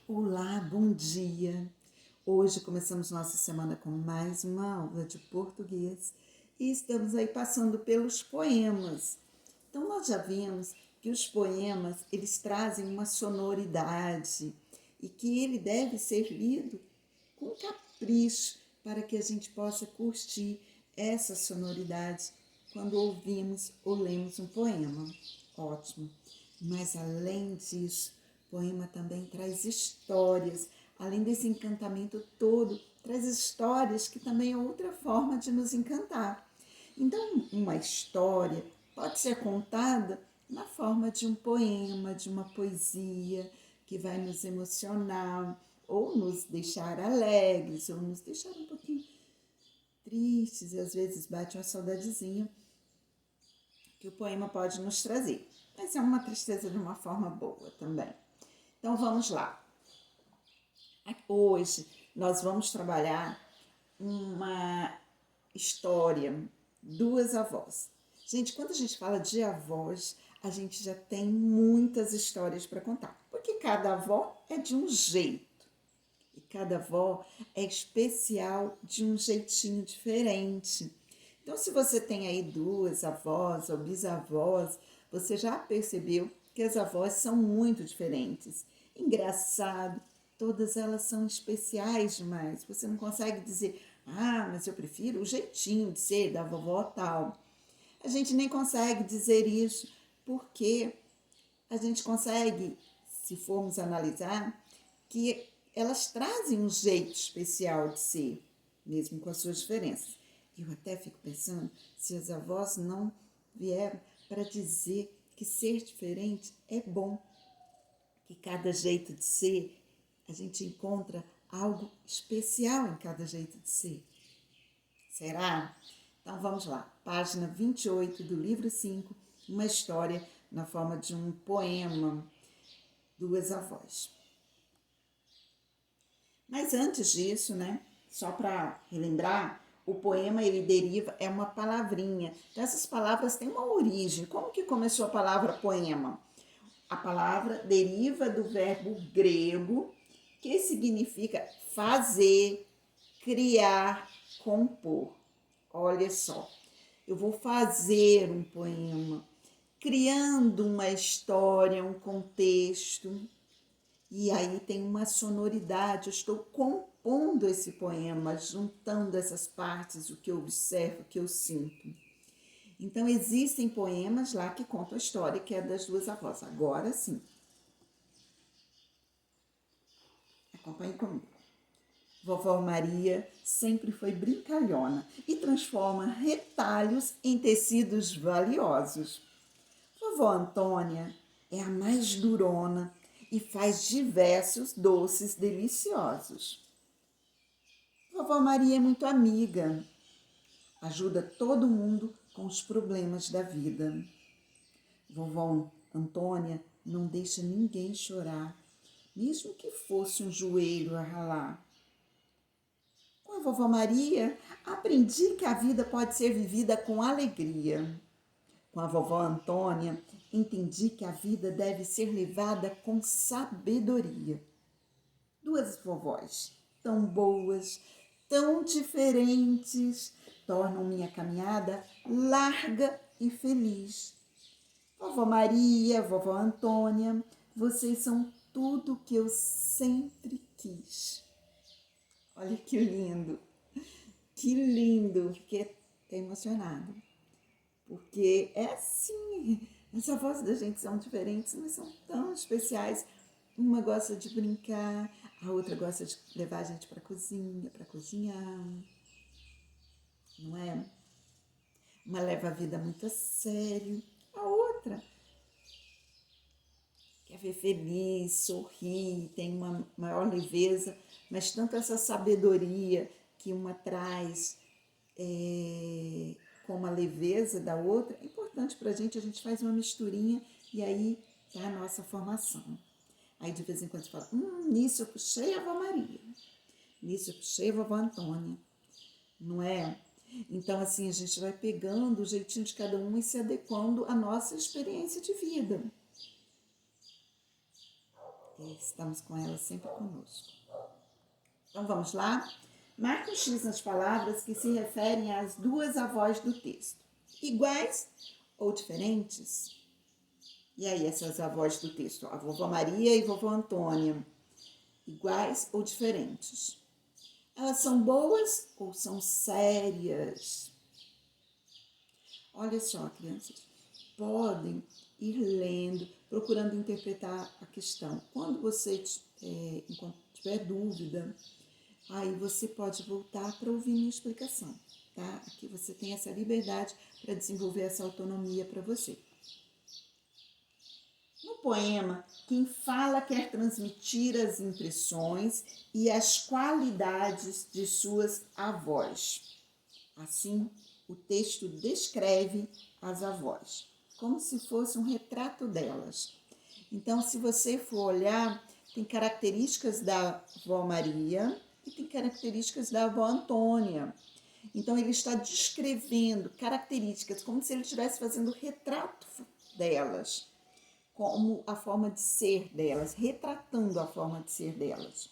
Olá, bom dia! Hoje começamos nossa semana com mais uma aula de português e estamos aí passando pelos poemas. Então nós já vimos que os poemas, eles trazem uma sonoridade e que ele deve ser lido com capricho para que a gente possa curtir essa sonoridade quando ouvimos ou lemos um poema. Ótimo! Mas além disso, o poema também traz histórias. Além desse encantamento todo, traz histórias que também é outra forma de nos encantar. Então, uma história pode ser contada na forma de um poema, de uma poesia que vai nos emocionar, ou nos deixar alegres, ou nos deixar um pouquinho tristes, e às vezes bate uma saudadezinha que o poema pode nos trazer. Mas é uma tristeza de uma forma boa também. Então vamos lá. Hoje nós vamos trabalhar uma história, duas avós. Gente, quando a gente fala de avós, a gente já tem muitas histórias para contar, porque cada avó é de um jeito. E cada avó é especial de um jeitinho diferente. Então, se você tem aí duas avós ou bisavós, você já percebeu que as avós são muito diferentes. Engraçado, todas elas são especiais demais. Você não consegue dizer, mas eu prefiro o jeitinho de ser da vovó tal. A gente nem consegue dizer isso porque a gente consegue, se formos analisar, que elas trazem um jeito especial de ser, mesmo com as suas diferenças. Eu até fico pensando se as avós não vieram para dizer que ser diferente é bom, que cada jeito de ser, a gente encontra algo especial em cada jeito de ser. Será? Então vamos lá, página 28 do livro 5, uma história na forma de um poema, duas avós. Mas antes disso, né, só para relembrar, o poema ele deriva, é uma palavrinha. Então essas palavras têm uma origem. Como que começou a palavra poema? A palavra deriva do verbo grego que significa fazer, criar, compor. Olha só, eu vou fazer um poema, criando uma história, um contexto, e aí tem uma sonoridade, eu estou compondo esse poema, juntando essas partes, o que eu observo, o que eu sinto. Então existem poemas lá que contam a história, que é das duas avós. Agora sim. Acompanhe comigo. Vovó Maria sempre foi brincalhona e transforma retalhos em tecidos valiosos. Vovó Antônia é a mais durona e faz diversos doces deliciosos. Vovó Maria é muito amiga, ajuda todo mundo com os problemas da vida. Vovó Antônia não deixa ninguém chorar, mesmo que fosse um joelho a ralar. Com a vovó Maria, aprendi que a vida pode ser vivida com alegria. Com a vovó Antônia, entendi que a vida deve ser levada com sabedoria. Duas vovós tão boas, tão diferentes, tornam minha caminhada larga e feliz. Vovó Maria, vovó Antônia, vocês são tudo o que eu sempre quis. Olha que lindo, fiquei até emocionada. Porque é assim, as avós da gente são diferentes, mas são tão especiais. Uma gosta de brincar, a outra gosta de levar a gente para a cozinha, para cozinhar, não é? Uma leva a vida muito a sério, a outra quer ver feliz, sorrir, tem uma maior leveza, mas tanto essa sabedoria que uma traz com uma leveza da outra, é importante para a gente faz uma misturinha e aí tá a nossa formação. Aí de vez em quando você fala, nisso eu puxei a avó Maria, nisso eu puxei a vovó Antônia, não é? Então assim, a gente vai pegando o jeitinho de cada um e se adequando à nossa experiência de vida. Estamos com ela sempre conosco. Então vamos lá? Marque um X nas palavras que se referem às duas avós do texto. Iguais ou diferentes? E aí, essas avós do texto? A vovó Maria e vovó Antônia. Iguais ou diferentes? Elas são boas ou são sérias? Olha só, crianças, podem ir lendo, procurando interpretar a questão. Quando você tiver dúvida, aí você pode voltar para ouvir minha explicação, tá? Aqui você tem essa liberdade para desenvolver essa autonomia para você. No poema, quem fala quer transmitir as impressões e as qualidades de suas avós. Assim, o texto descreve as avós, como se fosse um retrato delas. Então, se você for olhar, tem características da avó Maria e tem características da avó Antônia. Então, ele está descrevendo características, como se ele estivesse fazendo retrato delas, como a forma de ser delas, retratando a forma de ser delas.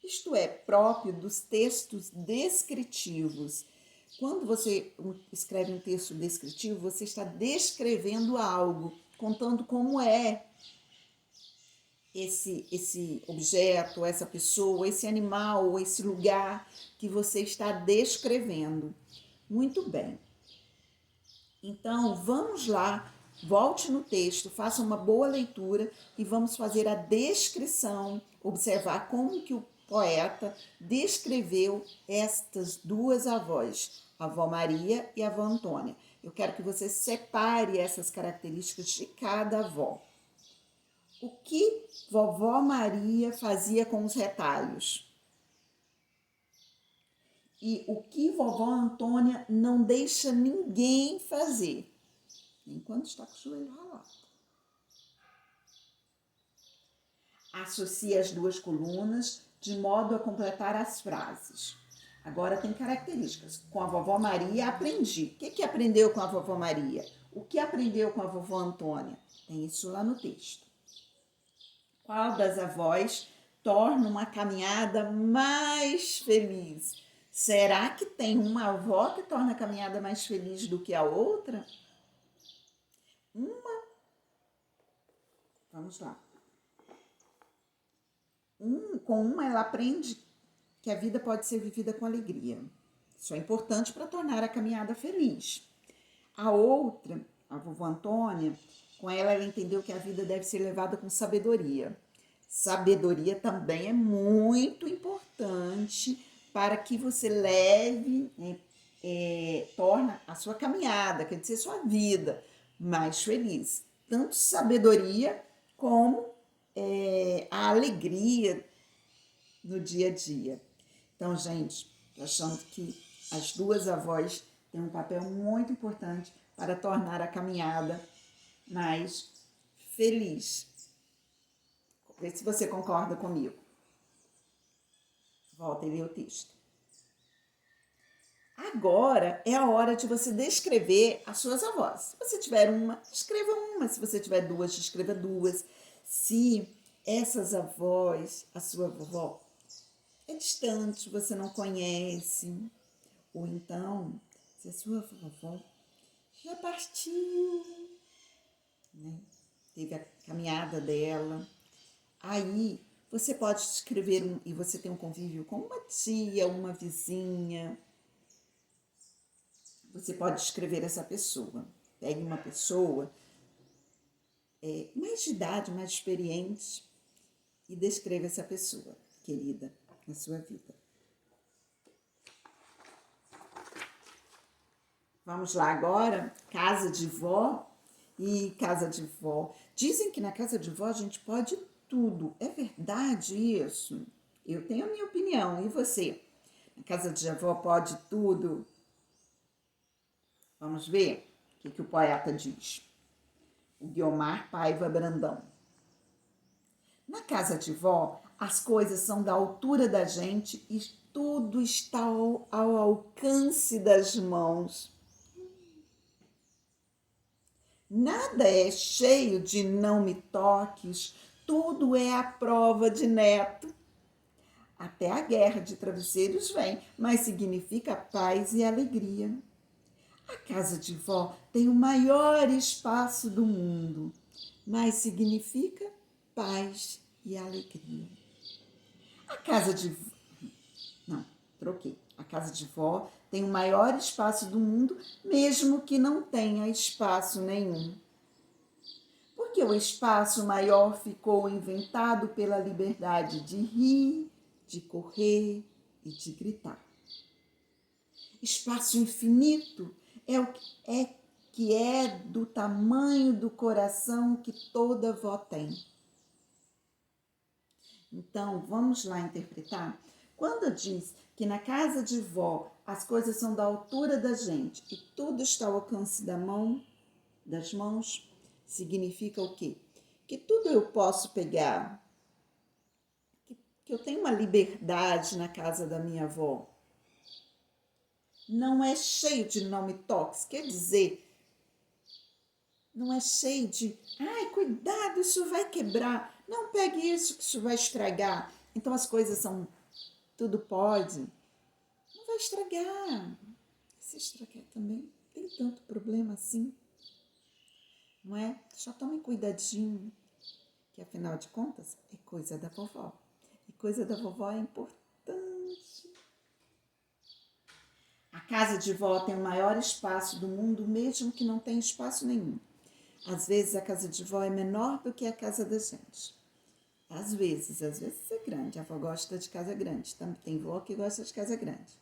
Isto é próprio dos textos descritivos. Quando você escreve um texto descritivo, você está descrevendo algo, contando como é esse objeto, essa pessoa, esse animal, esse lugar que você está descrevendo. Muito bem. Então, vamos lá, volte no texto, faça uma boa leitura e vamos fazer a descrição, observar como que o poeta descreveu estas duas avós, a avó Maria e a avó Antônia. Eu quero que você separe essas características de cada avó. O que vovó Maria fazia com os retalhos? E o que vovó Antônia não deixa ninguém fazer, enquanto está com o joelho ralado. Associa as duas colunas de modo a completar as frases. Agora tem características. Com a vovó Maria aprendi. O que aprendeu com a vovó Maria? O que aprendeu com a vovó Antônia? Tem isso lá no texto. Qual das avós torna uma caminhada mais feliz? Será que tem uma avó que torna a caminhada mais feliz do que a outra? Vamos lá. Com uma ela aprende que a vida pode ser vivida com alegria. Isso é importante para tornar a caminhada feliz. A outra, a vovó Antônia, com ela entendeu que a vida deve ser levada com sabedoria. Sabedoria também é muito importante para que você leve, torna a sua caminhada, quer dizer, sua vida mais feliz. Tanto sabedoria como a alegria no dia a dia. Então, gente, achando que as duas avós têm um papel muito importante para tornar a caminhada mais feliz. Vê se você concorda comigo. Volta e lê o texto. Agora é a hora de você descrever as suas avós. Se você tiver uma, escreva uma. Se você tiver duas, escreva duas. Se essas avós, a sua vovó, é distante, você não conhece, ou então, se a sua vovó já partiu, né? Teve a caminhada dela, aí você pode escrever, e você tem um convívio com uma tia, uma vizinha, você pode escrever essa pessoa. Pegue uma pessoa mais de idade, mais experiente, e descreva essa pessoa, querida, na sua vida. Vamos lá agora, casa de vó e casa de vó. Dizem que na casa de vó a gente pode tudo. É verdade isso? Eu tenho a minha opinião, e você? Na casa de avó pode tudo? Vamos ver o que o poeta diz. O Guiomar Paiva Brandão. Na casa de vó, as coisas são da altura da gente e tudo está ao alcance das mãos. Nada é cheio de não me toques, tudo é a prova de neto. Até a guerra de travesseiros vem, mas significa paz e alegria. A casa de vó tem o maior espaço do mundo, mas significa paz e alegria. A casa de... Não, troquei. A casa de vó tem o maior espaço do mundo, mesmo que não tenha espaço nenhum. Porque o espaço maior ficou inventado pela liberdade de rir, de correr e de gritar. Espaço infinito que é do tamanho do coração que toda vó tem. Então, vamos lá interpretar? Quando diz que na casa de vó as coisas são da altura da gente e tudo está ao alcance das mãos, significa o quê? Que tudo eu posso pegar, que eu tenho uma liberdade na casa da minha avó. Não é cheio de não me toques, quer dizer, não é cheio de, ai, cuidado, isso vai quebrar, não pegue isso que isso vai estragar. Então as coisas são, tudo pode, não vai estragar. Se estragar também, tem tanto problema assim, não é? Só tome cuidadinho, que afinal de contas é coisa da vovó. E coisa da vovó é importante. A casa de vó tem o maior espaço do mundo, mesmo que não tenha espaço nenhum. Às vezes a casa de vó é menor do que a casa da gente. Às vezes é grande. A avó gosta de casa grande. Tem vó que gosta de casa grande.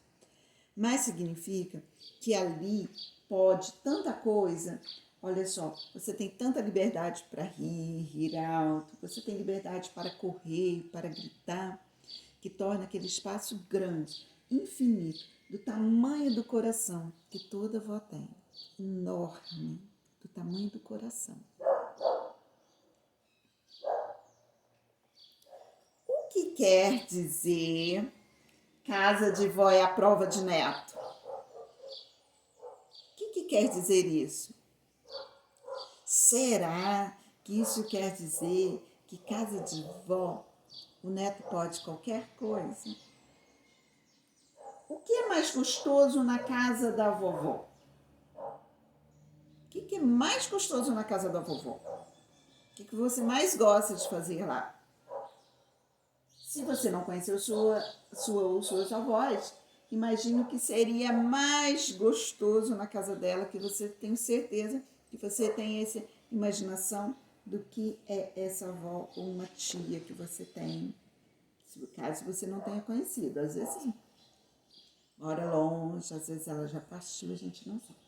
Mas significa que ali pode tanta coisa. Olha só, você tem tanta liberdade para rir alto, você tem liberdade para correr, para gritar, que torna aquele espaço grande, infinito, do tamanho do coração que toda avó tem. Enorme, do tamanho do coração. O que quer dizer casa de vó é a prova de neto? O que quer dizer isso? Será que isso quer dizer que casa de vó, o neto pode qualquer coisa? O que é mais gostoso na casa da vovó? O que é mais gostoso na casa da vovó? O que você mais gosta de fazer lá? Se você não conheceu suas avós, imagino que seria mais gostoso na casa dela, que você tem certeza que você tem essa imaginação do que é essa avó ou uma tia que você tem, caso você não tenha conhecido. Às vezes mora longe, às vezes ela já partiu, a gente não sabe.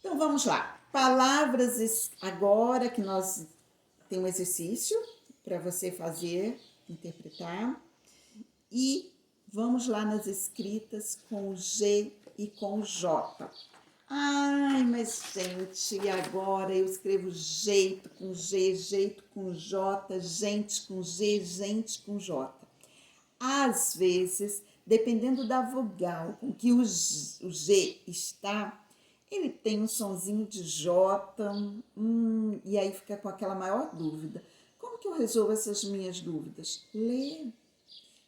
Então vamos lá. Palavras agora que nós temos um exercício para você fazer, interpretar. E vamos lá nas escritas com o G e com o J. Ai, mas gente, agora eu escrevo jeito com G, jeito com J, gente com G, gente com J. Às vezes, dependendo da vogal com que o G está, ele tem um sonzinho de J, e aí fica com aquela maior dúvida. Como que eu resolvo essas minhas dúvidas?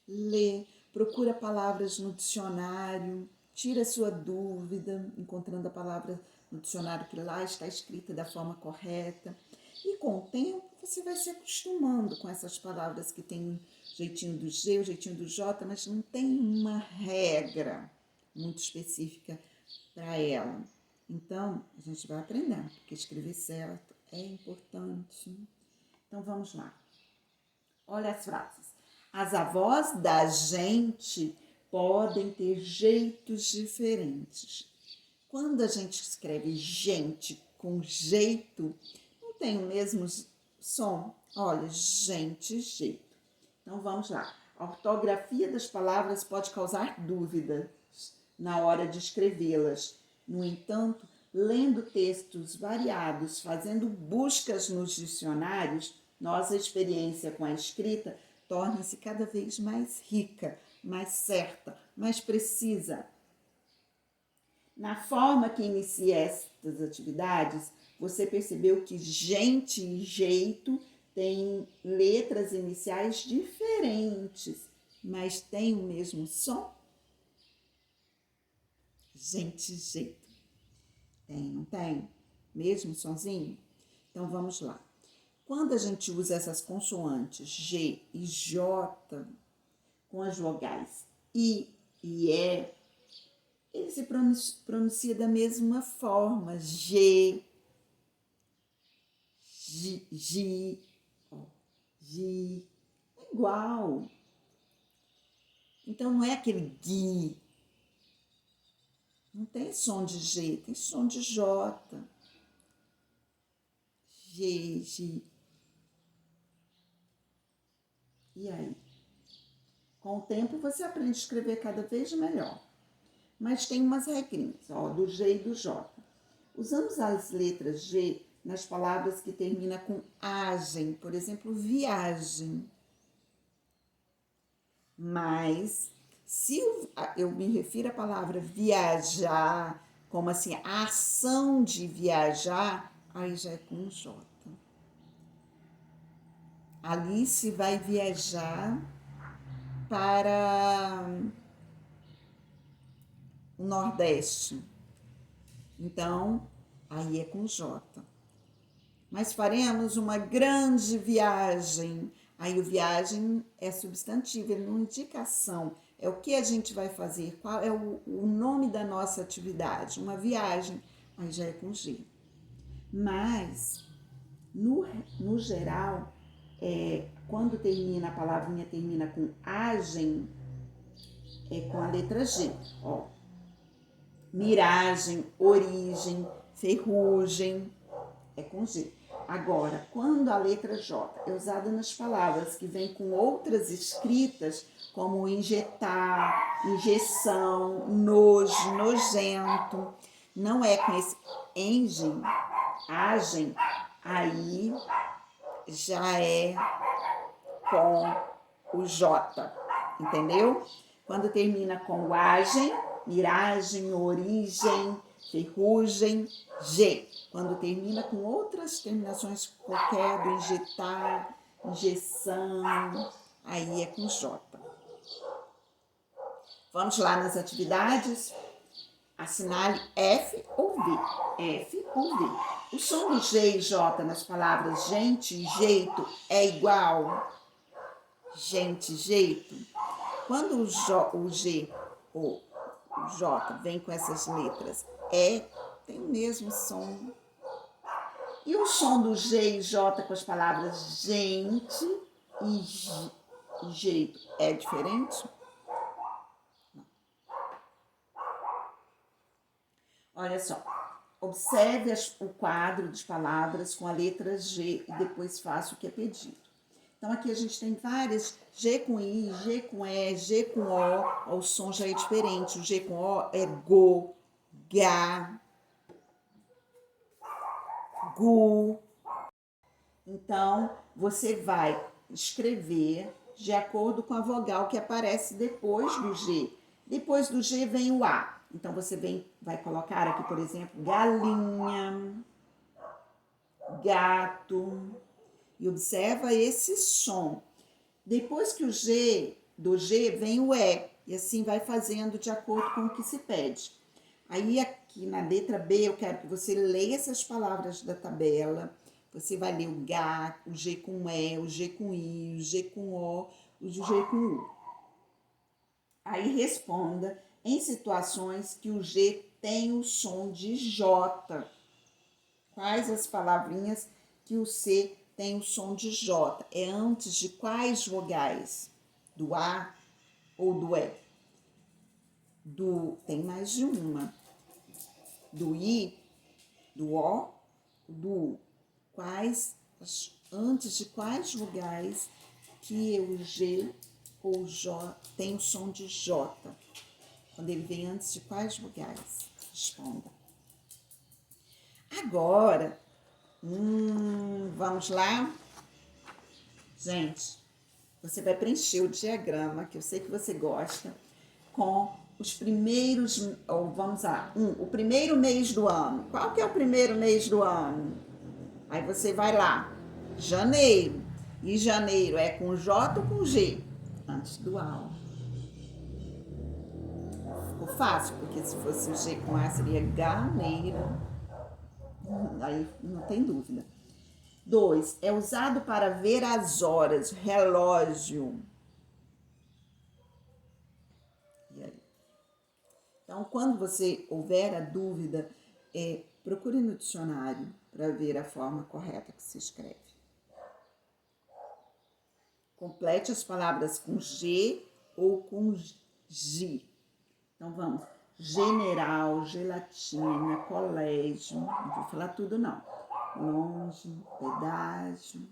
Lê, procura palavras no dicionário, tira a sua dúvida, encontrando a palavra no dicionário que lá está escrita da forma correta. E com o tempo, você vai se acostumando com essas palavras que tem o jeitinho do G, o jeitinho do J, mas não tem uma regra muito específica para ela. Então, a gente vai aprendendo, porque escrever certo é importante. Então, vamos lá. Olha as frases. As avós da gente podem ter jeitos diferentes. Quando a gente escreve gente com jeito, não tem o mesmo som. Olha, gente, jeito. Então, vamos lá. A ortografia das palavras pode causar dúvidas na hora de escrevê-las. No entanto, lendo textos variados, fazendo buscas nos dicionários, nossa experiência com a escrita torna-se cada vez mais rica, mais certa, mais precisa. Na forma que inicia estas atividades, Você percebeu que gente e jeito tem letras iniciais diferentes, mas tem o mesmo som? Gente e jeito. Tem, não tem? Mesmo sonzinho? Então vamos lá. Quando a gente usa essas consoantes G e J com as vogais I e E, ele se pronuncia da mesma forma. G, G, G, igual. Então não é aquele gui. Não tem som de G, tem som de J. G, G. E aí? Com o tempo você aprende a escrever cada vez melhor. Mas tem umas regrinhas, ó, do G e do J. Usamos as letras G nas palavras que terminam com agem, por exemplo, viagem. Mas, se eu me refiro à palavra viajar, como assim, a ação de viajar, aí já é com J. Alice vai viajar para o Nordeste. Então, aí é com J. Mas faremos uma grande viagem. Aí o viagem é substantivo, ele não indica ação. É o que a gente vai fazer, qual é o nome da nossa atividade. Uma viagem, aí já é com G. Mas, no geral, quando termina, a palavrinha termina com agem, é com a letra G. Ó. Miragem, origem, ferrugem, é com G. Agora, quando a letra J é usada nas palavras que vêm com outras escritas, como injetar, injeção, nojo, nojento, não é com esse engem, agem, aí já é com o J, entendeu? Quando termina com o agem, miragem, origem, ferrugem, G. Quando termina com outras terminações qualquer, do injetar, injeção, aí é com J. Vamos lá nas atividades. Assinale F ou V. F ou V. O som do G e J nas palavras gente e jeito é igual? Gente, jeito. Quando o G ou o J vem com essas letras tem o mesmo som. E o som do G e J com as palavras gente e jeito é diferente? Não. Olha só, observe o quadro de palavras com a letra G e depois faça o que é pedido. Então, aqui a gente tem várias, G com I, G com E, G com O, o som já é diferente. O G com O é go, ga, gu. Então, você vai escrever de acordo com a vogal que aparece depois do G. Depois do G vem o A. Então, você vai colocar aqui, por exemplo, galinha, gato. E observa esse som. Depois que do G vem o E. E assim vai fazendo de acordo com o que se pede. Aí aqui na letra B eu quero que você leia essas palavras da tabela. Você vai ler o G, o G com E, o G com I, o G com O, o G com U. Aí responda em situações que o G tem o som de J. Quais as palavrinhas que o C tem o som de J? É antes de quais vogais? Do A ou do E? Tem mais de uma. Do I, do O, do U. Antes de quais vogais que o G ou o J tem o som de J? Quando ele vem antes de quais vogais? Responda. Agora, vamos lá? Gente, você vai preencher o diagrama, que eu sei que você gosta, com os primeiros, ou vamos lá, o primeiro mês do ano. Qual que é o primeiro mês do ano? Aí você vai lá, janeiro. E janeiro é com J ou com G? Antes do A. Ficou fácil, porque se fosse o G com A seria ganeiro. Aí não tem dúvida. 2. É usado para ver as horas, relógio. E aí? Então, quando você houver a dúvida, procure no dicionário para ver a forma correta que se escreve. Complete as palavras com G ou com G. Então, vamos. General, gelatina, colégio. Não vou falar tudo, não. Longe, pedágio.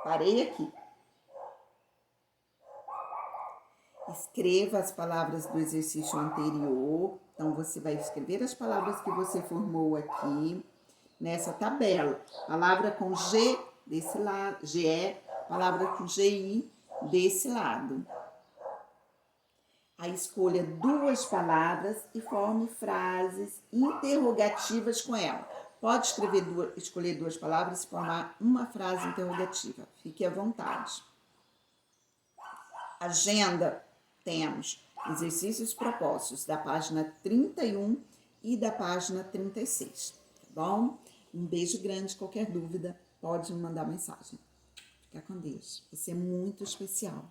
Parei aqui. Escreva as palavras do exercício anterior. Então, você vai escrever as palavras que você formou aqui nessa tabela. Palavra com G desse lado, GE, palavra com GI desse lado. Aí escolha 2 palavras e forme frases interrogativas com ela. Pode escolher 2 palavras e formar uma frase interrogativa. Fique à vontade. Agenda, temos exercícios propostos da página 31 e da página 36, tá bom? Um beijo grande, qualquer dúvida, pode me mandar mensagem. Fica com Deus, você é muito especial.